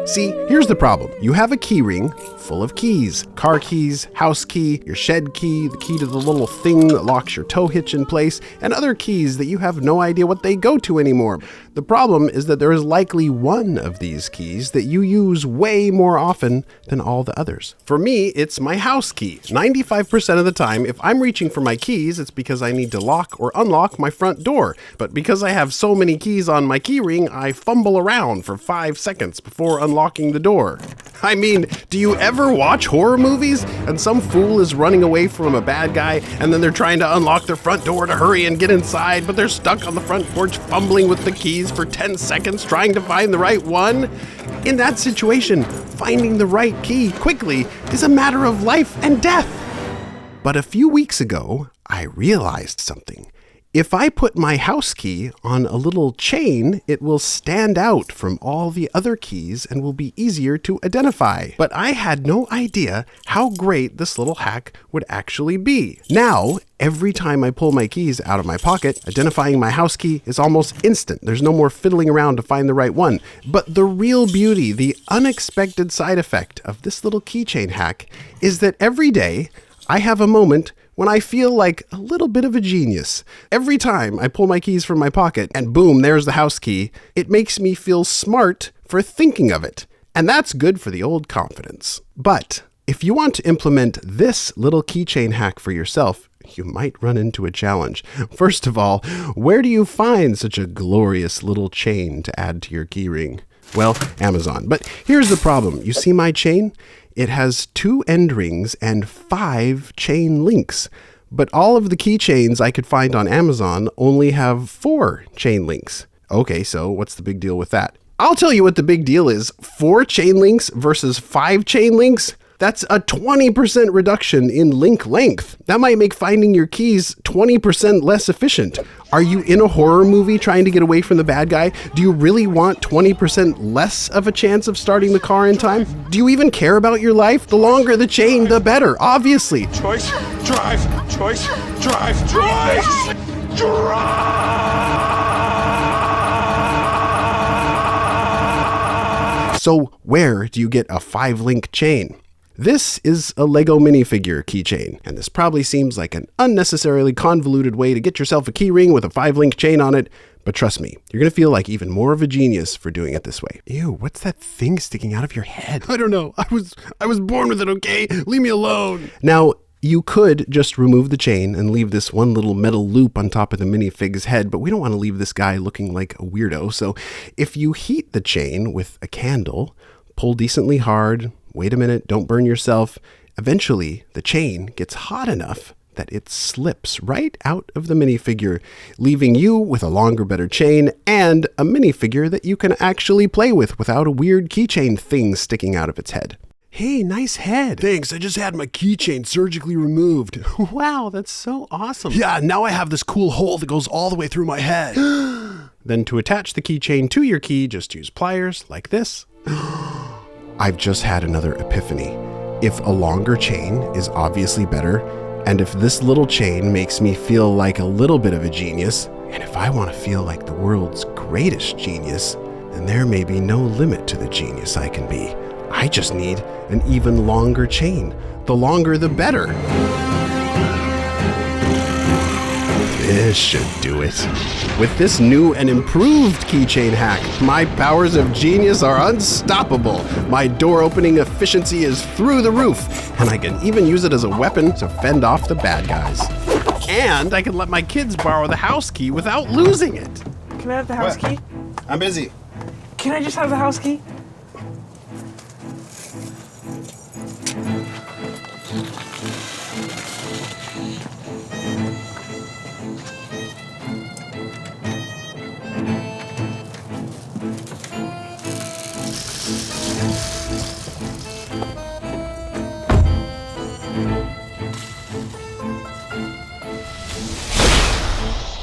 See, here's the problem. You have a key ring full of keys. Car keys, house key, your shed key, the key to the little thing that locks your tow hitch in place, and other keys that you have no idea what they go to anymore. The problem is that there is likely one of these keys that you use way more often than all the others. For me, it's my house key. 95% of the time, if I'm reaching for my keys, it's because I need to lock or unlock my front door. But because I have so many keys on my key ring, I fumble around for 5 seconds before unlocking the door. I mean, do you ever watch horror movies and some fool is running away from a bad guy and then they're trying to unlock their front door to hurry and get inside, but they're stuck on the front porch fumbling with the keys for 10 seconds trying to find the right one? In that situation, finding the right key quickly is a matter of life and death. But a few weeks ago, I realized something. If I put my house key on a little chain, it will stand out from all the other keys and will be easier to identify. But I had no idea how great this little hack would actually be. Now, every time I pull my keys out of my pocket, identifying my house key is almost instant. There's no more fiddling around to find the right one. But the real beauty, the unexpected side effect of this little keychain hack is that every day I have a moment when I feel like a little bit of a genius. Every time I pull my keys from my pocket and boom, there's the house key, it makes me feel smart for thinking of it. And that's good for the old confidence. But if you want to implement this little keychain hack for yourself, you might run into a challenge. First of all, where do you find such a glorious little chain to add to your keyring? Well, Amazon. But here's the problem. You see my chain? It has 2 end rings and 5 chain links. But all of the keychains I could find on Amazon only have 4 chain links. Okay, so what's the big deal with that? I'll tell you what the big deal is. 4 chain links versus 5 chain links? That's a 20% reduction in link length. That might make finding your keys 20% less efficient. Are you in a horror movie trying to get away from the bad guy? Do you really want 20% less of a chance of starting the car in time? Do you even care about your life? The longer the chain, the better, obviously. Joyce, drive! Joyce, drive! Joyce, drive! So where do you get a 5-link chain? This is a Lego minifigure keychain, and this probably seems like an unnecessarily convoluted way to get yourself a keyring with a 5-link chain on it, but trust me, you're going to feel like even more of a genius for doing it this way. Ew, what's that thing sticking out of your head? I don't know. I was born with it, okay? Leave me alone. Now, you could just remove the chain and leave this one little metal loop on top of the minifig's head, but we don't want to leave this guy looking like a weirdo. So if you heat the chain with a candle, pull decently hard, wait a minute, don't burn yourself. Eventually, the chain gets hot enough that it slips right out of the minifigure, leaving you with a longer, better chain and a minifigure that you can actually play with without a weird keychain thing sticking out of its head. Hey, nice head. Thanks, I just had my keychain surgically removed. Wow, that's so awesome. Yeah, now I have this cool hole that goes all the way through my head. Then to attach the keychain to your key, just use pliers like this. I've just had another epiphany. If a longer chain is obviously better, and if this little chain makes me feel like a little bit of a genius, and if I want to feel like the world's greatest genius, then there may be no limit to the genius I can be. I just need an even longer chain. The longer, the better. This should do it. With this new and improved keychain hack, my powers of genius are unstoppable. My door opening efficiency is through the roof, and I can even use it as a weapon to fend off the bad guys. And I can let my kids borrow the house key without losing it. Can I have the house key? I'm busy. Can I just have the house key?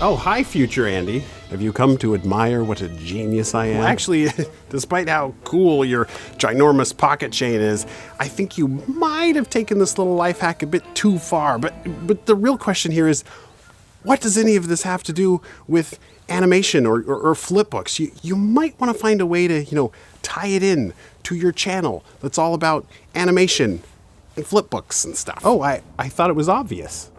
Oh, hi, future Andy. Have you come to admire what a genius I am? Well, actually, despite how cool your ginormous pocket chain is, I think you might have taken this little life hack a bit too far. But the real question here is, what does any of this have to do with animation or flipbooks, you might want to find a way to, tie it in to your channel that's all about animation and flipbooks and stuff. Oh, I thought it was obvious.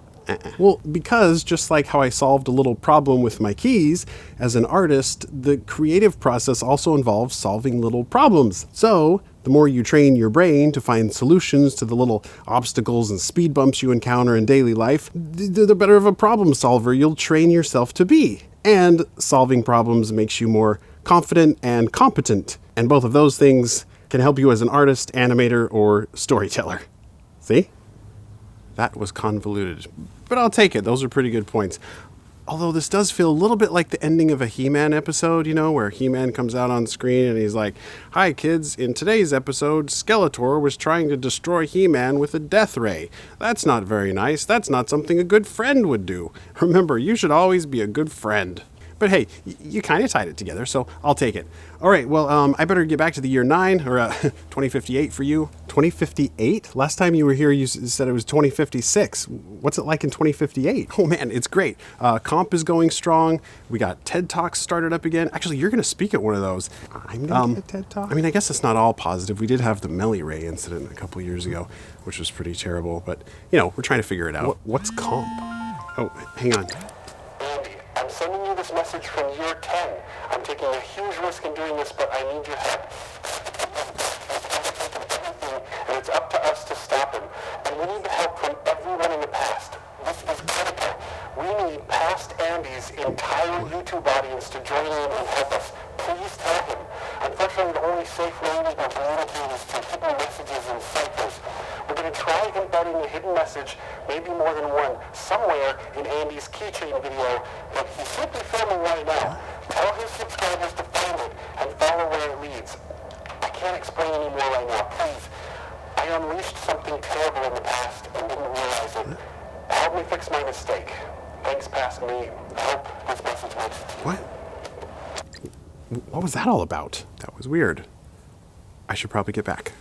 Well, because just like how I solved a little problem with my keys, as an artist, the creative process also involves solving little problems. So, the more you train your brain to find solutions to the little obstacles and speed bumps you encounter in daily life, the better of a problem solver you'll train yourself to be. And solving problems makes you more confident and competent. And both of those things can help you as an artist, animator, or storyteller. See? That was convoluted, but I'll take it. Those are pretty good points. Although this does feel a little bit like the ending of a He-Man episode, where He-Man comes out on screen and he's like, "Hi kids, in today's episode, Skeletor was trying to destroy He-Man with a death ray. That's not very nice. That's not something a good friend would do. Remember, you should always be a good friend." But hey, you kind of tied it together, so I'll take it. All right, well, I better get back to the year 9, or 2058 for you. 2058? Last time you were here, you said it was 2056. What's it like in 2058? Oh man, it's great. Comp is going strong. We got TED Talks started up again. Actually, you're going to speak at one of those. I'm going to get a TED Talk? I mean, I guess it's not all positive. We did have the Melly Ray incident a couple years ago, which was pretty terrible. But, we're trying to figure it out. What's Comp? Oh, hang on. Andy, I'm sending you this message from year 10. I'm taking a huge risk in doing this, but I need your help. And it's up to us to stop him. And we need the help from everyone in the past. This is critical. We need past Andy's entire YouTube audience to join in and help us. Please tell him. Unfortunately, the only safe way we can communicate is through hidden messages and ciphers. We're going to try embedding a hidden message, maybe more than one, somewhere in Andy's keychain video that he's simply filming right now. Tell his subscribers to find it and follow where it leads. I can't explain any more right now. Please. I unleashed something terrible in the past and didn't realize it. Help me fix my mistake. Thanks, past me. I hope this message works. What? What was that all about? That was weird. I should probably get back.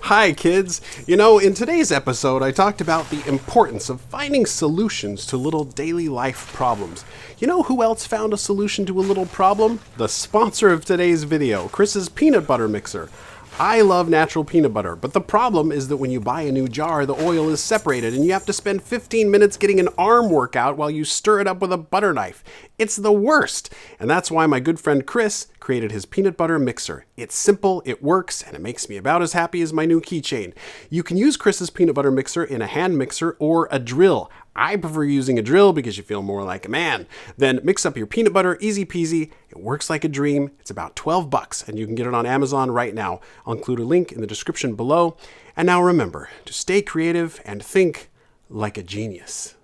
Hi kids! In today's episode I talked about the importance of finding solutions to little daily life problems. You know who else found a solution to a little problem? The sponsor of today's video, Chris's peanut butter mixer. I love natural peanut butter, but the problem is that when you buy a new jar, the oil is separated and you have to spend 15 minutes getting an arm workout while you stir it up with a butter knife. It's the worst! And that's why my good friend Chris created his peanut butter mixer. It's simple, it works, and it makes me about as happy as my new keychain. You can use Chris's peanut butter mixer in a hand mixer or a drill. I prefer using a drill because you feel more like a man. Then mix up your peanut butter, easy peasy. It works like a dream. It's about $12 and you can get it on Amazon right now. I'll include a link in the description below. And now remember to stay creative and think like a genius.